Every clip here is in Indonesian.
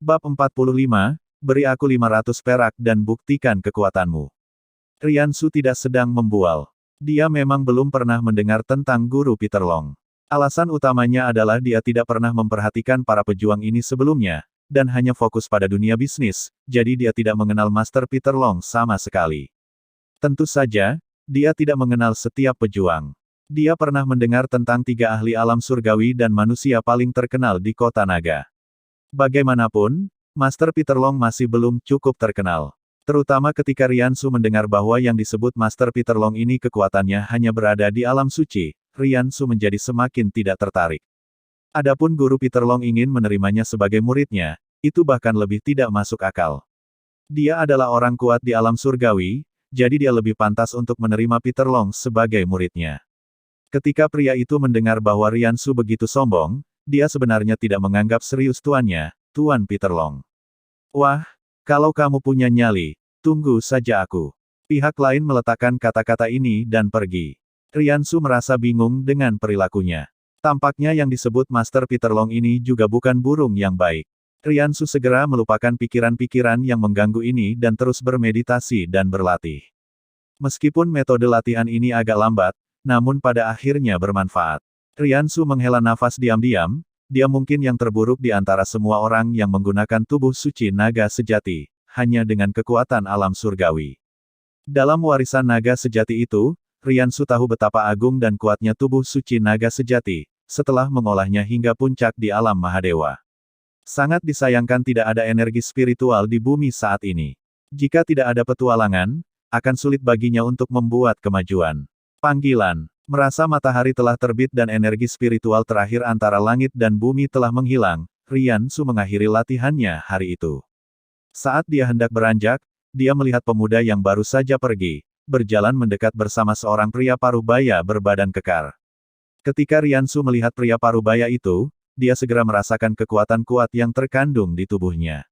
Bab 45, beri aku 500 perak dan buktikan kekuatanmu. Riansu tidak sedang membual. Dia memang belum pernah mendengar tentang Guru Peter Long. Alasan utamanya adalah dia tidak pernah memperhatikan para pejuang ini sebelumnya, dan hanya fokus pada dunia bisnis, jadi dia tidak mengenal Master Peter Long sama sekali. Tentu saja, dia tidak mengenal setiap pejuang. Dia pernah mendengar tentang 3 ahli alam surgawi dan manusia paling terkenal di kota naga. Bagaimanapun, Master Peter Long masih belum cukup terkenal. Terutama ketika Riansu mendengar bahwa yang disebut Master Peter Long ini kekuatannya hanya berada di alam suci, Riansu menjadi semakin tidak tertarik. Adapun Guru Peter Long ingin menerimanya sebagai muridnya, itu bahkan lebih tidak masuk akal. Dia adalah orang kuat di alam surgawi, jadi dia lebih pantas untuk menerima Peter Long sebagai muridnya. Ketika pria itu mendengar bahwa Riansu begitu sombong, dia sebenarnya tidak menganggap serius tuannya, Tuan Peter Long. Wah, kalau kamu punya nyali, tunggu saja aku. Pihak lain meletakkan kata-kata ini dan pergi. Riansu merasa bingung dengan perilakunya. Tampaknya yang disebut Master Peter Long ini juga bukan burung yang baik. Riansu segera melupakan pikiran-pikiran yang mengganggu ini dan terus bermeditasi dan berlatih. Meskipun metode latihan ini agak lambat, namun pada akhirnya bermanfaat. Riansu menghela nafas diam-diam, dia mungkin yang terburuk di antara semua orang yang menggunakan tubuh suci naga sejati, hanya dengan kekuatan alam surgawi. Dalam warisan naga sejati itu, Riansu tahu betapa agung dan kuatnya tubuh suci naga sejati, setelah mengolahnya hingga puncak di alam Mahadewa. Sangat disayangkan tidak ada energi spiritual di bumi saat ini. Jika tidak ada petualangan, akan sulit baginya untuk membuat kemajuan. Panggilan. Merasa matahari telah terbit dan energi spiritual terakhir antara langit dan bumi telah menghilang, Riansu mengakhiri latihannya hari itu. Saat dia hendak beranjak, dia melihat pemuda yang baru saja pergi, berjalan mendekat bersama seorang pria parubaya berbadan kekar. Ketika Riansu melihat pria parubaya itu, dia segera merasakan kekuatan kuat yang terkandung di tubuhnya.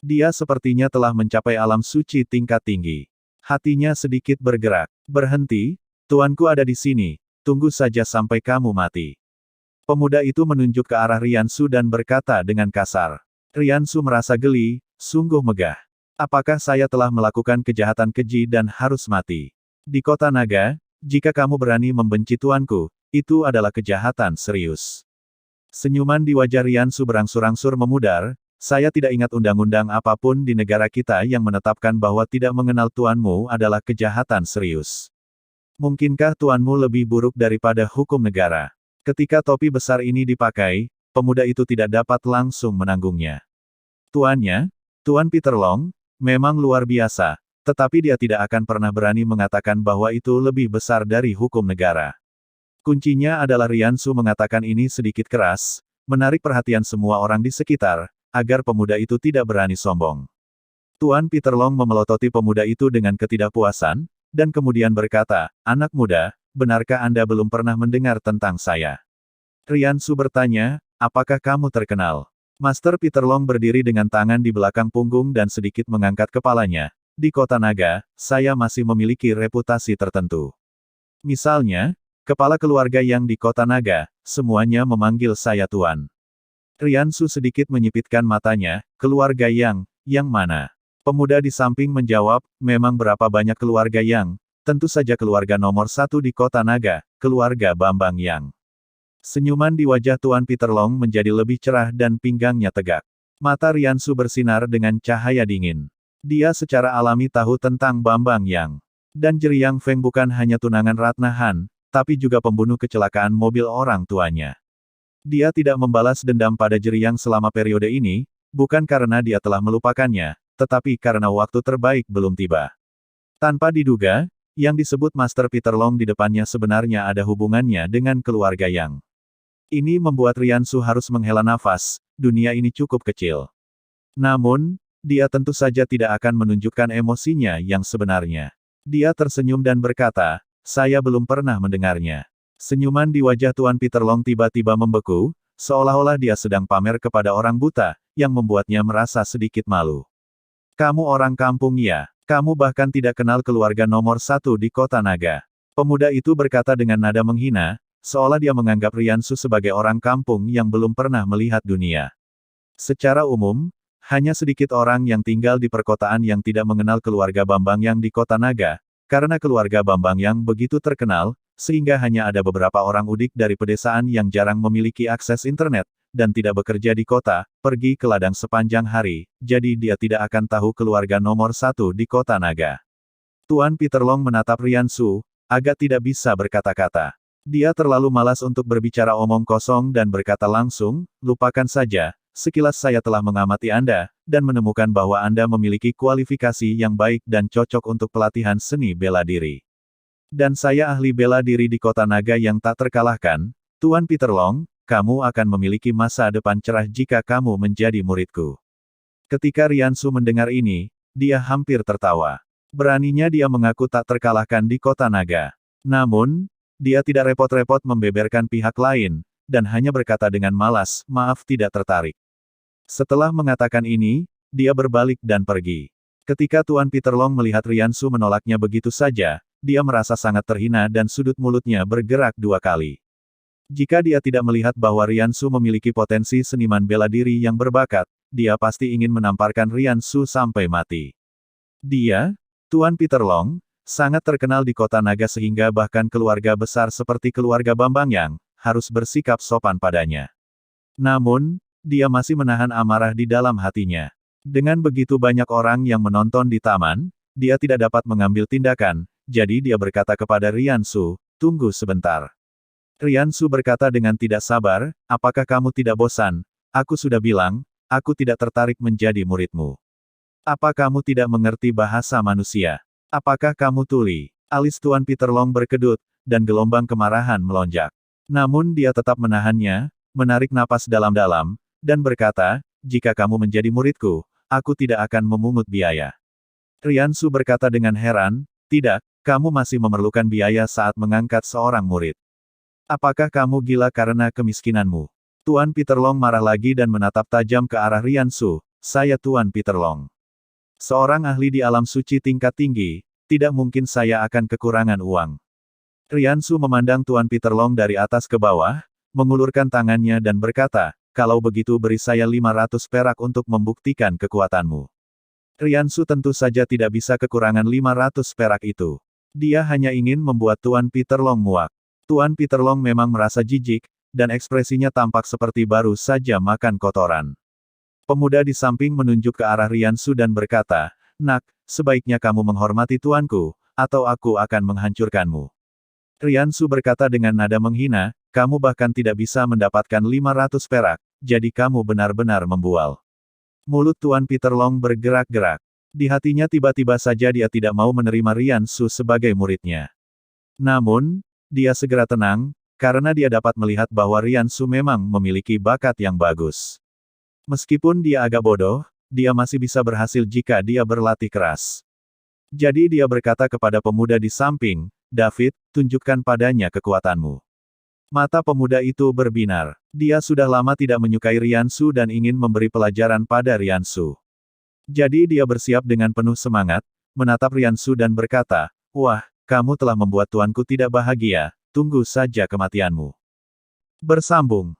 Dia sepertinya telah mencapai alam suci tingkat tinggi. Hatinya sedikit bergerak. Berhenti, tuanku ada di sini, tunggu saja sampai kamu mati. Pemuda itu menunjuk ke arah Riansu dan berkata dengan kasar. Riansu merasa geli, sungguh megah. Apakah saya telah melakukan kejahatan keji dan harus mati? Di kota naga, jika kamu berani membenci tuanku, itu adalah kejahatan serius. Senyuman di wajah Riansu berangsur-angsur memudar, saya tidak ingat undang-undang apapun di negara kita yang menetapkan bahwa tidak mengenal tuanmu adalah kejahatan serius. Mungkinkah tuanmu lebih buruk daripada hukum negara? Ketika topi besar ini dipakai, pemuda itu tidak dapat langsung menanggungnya. Tuannya, Tuan Peter Long, memang luar biasa, tetapi dia tidak akan pernah berani mengatakan bahwa itu lebih besar dari hukum negara. Kuncinya adalah Riansu mengatakan ini sedikit keras, menarik perhatian semua orang di sekitar, agar pemuda itu tidak berani sombong. Tuan Peter Long memelototi pemuda itu dengan ketidakpuasan, dan kemudian berkata, anak muda, benarkah Anda belum pernah mendengar tentang saya? Riansu bertanya, apakah kamu terkenal? Master Peter Long berdiri dengan tangan di belakang punggung dan sedikit mengangkat kepalanya. Di kota naga, saya masih memiliki reputasi tertentu. Misalnya, kepala keluarga yang di kota naga, semuanya memanggil saya tuan. Riansu sedikit menyipitkan matanya, keluarga yang mana? Pemuda di samping menjawab, memang berapa banyak keluarga yang, tentu saja keluarga nomor 1 di kota naga, keluarga Bambang Yang. Senyuman di wajah Tuan Peter Long menjadi lebih cerah dan pinggangnya tegak. Mata Riansu bersinar dengan cahaya dingin. Dia secara alami tahu tentang Bambang Yang. Dan Jeriang Feng bukan hanya tunangan Ratna Han, tapi juga pembunuh kecelakaan mobil orang tuanya. Dia tidak membalas dendam pada Jeriang selama periode ini, bukan karena dia telah melupakannya, tetapi karena waktu terbaik belum tiba. Tanpa diduga, yang disebut Master Peter Long di depannya sebenarnya ada hubungannya dengan keluarga Yang. Ini membuat Riansu harus menghela nafas, dunia ini cukup kecil. Namun, dia tentu saja tidak akan menunjukkan emosinya yang sebenarnya. Dia tersenyum dan berkata, saya belum pernah mendengarnya. Senyuman di wajah Tuan Peter Long tiba-tiba membeku, seolah-olah dia sedang pamer kepada orang buta, yang membuatnya merasa sedikit malu. Kamu orang kampung ya, kamu bahkan tidak kenal keluarga nomor 1 di kota naga. Pemuda itu berkata dengan nada menghina, seolah dia menganggap Riansu sebagai orang kampung yang belum pernah melihat dunia. Secara umum, Hanya sedikit orang yang tinggal di perkotaan yang tidak mengenal keluarga Bambang yang di kota naga, karena keluarga Bambang yang begitu terkenal, sehingga hanya ada beberapa orang udik dari pedesaan yang jarang memiliki akses internet, dan tidak bekerja di kota, pergi ke ladang sepanjang hari, jadi dia tidak akan tahu keluarga nomor satu di kota naga. Tuan Peter Long menatap Rian Su, agak tidak bisa berkata-kata. Dia terlalu malas untuk berbicara omong kosong dan berkata langsung, lupakan saja. Sekilas saya telah mengamati Anda, dan menemukan bahwa Anda memiliki kualifikasi yang baik dan cocok untuk pelatihan seni bela diri. Dan saya ahli bela diri di kota naga yang tak terkalahkan, Tuan Peter Long, kamu akan memiliki masa depan cerah jika kamu menjadi muridku. Ketika Rian Su mendengar ini, dia hampir tertawa. Beraninya dia mengaku tak terkalahkan di kota naga. Namun, dia tidak repot-repot membeberkan pihak lain, dan hanya berkata dengan malas, maaf tidak tertarik. Setelah mengatakan ini, dia berbalik dan pergi. Ketika Tuan Peter Long melihat Rian Su menolaknya begitu saja, dia merasa sangat terhina dan sudut mulutnya bergerak 2 kali. Jika dia tidak melihat bahwa Rian Su memiliki potensi seniman bela diri yang berbakat, dia pasti ingin menamparkan Rian Su sampai mati. Dia, Tuan Peter Long, sangat terkenal di kota naga sehingga bahkan keluarga besar seperti keluarga Bambang Yang, harus bersikap sopan padanya. Namun, dia masih menahan amarah di dalam hatinya. Dengan begitu banyak orang yang menonton di taman, dia tidak dapat mengambil tindakan, jadi dia berkata kepada Rian Su, tunggu sebentar. Rian Su berkata dengan tidak sabar, apakah kamu tidak bosan? Aku sudah bilang, aku tidak tertarik menjadi muridmu. Apa kamu tidak mengerti bahasa manusia? Apakah kamu tuli? Alis Tuan Peter Long berkedut, dan gelombang kemarahan melonjak. Namun dia tetap menahannya, menarik napas dalam-dalam, dan berkata, jika kamu menjadi muridku, aku tidak akan memungut biaya. Rian Su berkata dengan heran, tidak, kamu masih memerlukan biaya saat mengangkat seorang murid. Apakah kamu gila karena kemiskinanmu? Tuan Peter Long marah lagi dan menatap tajam ke arah Rian Su, saya Tuan Peter Long. Seorang ahli di alam suci tingkat tinggi, tidak mungkin saya akan kekurangan uang. Rian Su memandang Tuan Peter Long dari atas ke bawah, mengulurkan tangannya dan berkata, kalau begitu beri saya 500 perak untuk membuktikan kekuatanmu. Rian Su tentu saja tidak bisa kekurangan 500 perak itu. Dia hanya ingin membuat Tuan Peter Long muak. Tuan Peter Long memang merasa jijik, dan ekspresinya tampak seperti baru saja makan kotoran. Pemuda di samping menunjuk ke arah Rian Su dan berkata, nak, sebaiknya kamu menghormati tuanku, atau aku akan menghancurkanmu. Rian Su berkata dengan nada menghina, kamu bahkan tidak bisa mendapatkan 500 perak, jadi kamu benar-benar membual. Mulut Tuan Peter Long bergerak-gerak. Di hatinya tiba-tiba saja dia tidak mau menerima Rian Su sebagai muridnya. Namun, dia segera tenang, karena dia dapat melihat bahwa Rian Su memang memiliki bakat yang bagus. Meskipun dia agak bodoh, dia masih bisa berhasil jika dia berlatih keras. Jadi dia berkata kepada pemuda di samping, David, tunjukkan padanya kekuatanmu. Mata pemuda itu berbinar. Dia sudah lama tidak menyukai Rian Su dan ingin memberi pelajaran pada Rian Su. Jadi dia bersiap dengan penuh semangat, menatap Rian Su dan berkata, wah, kamu telah membuat tuanku tidak bahagia, tunggu saja kematianmu. Bersambung.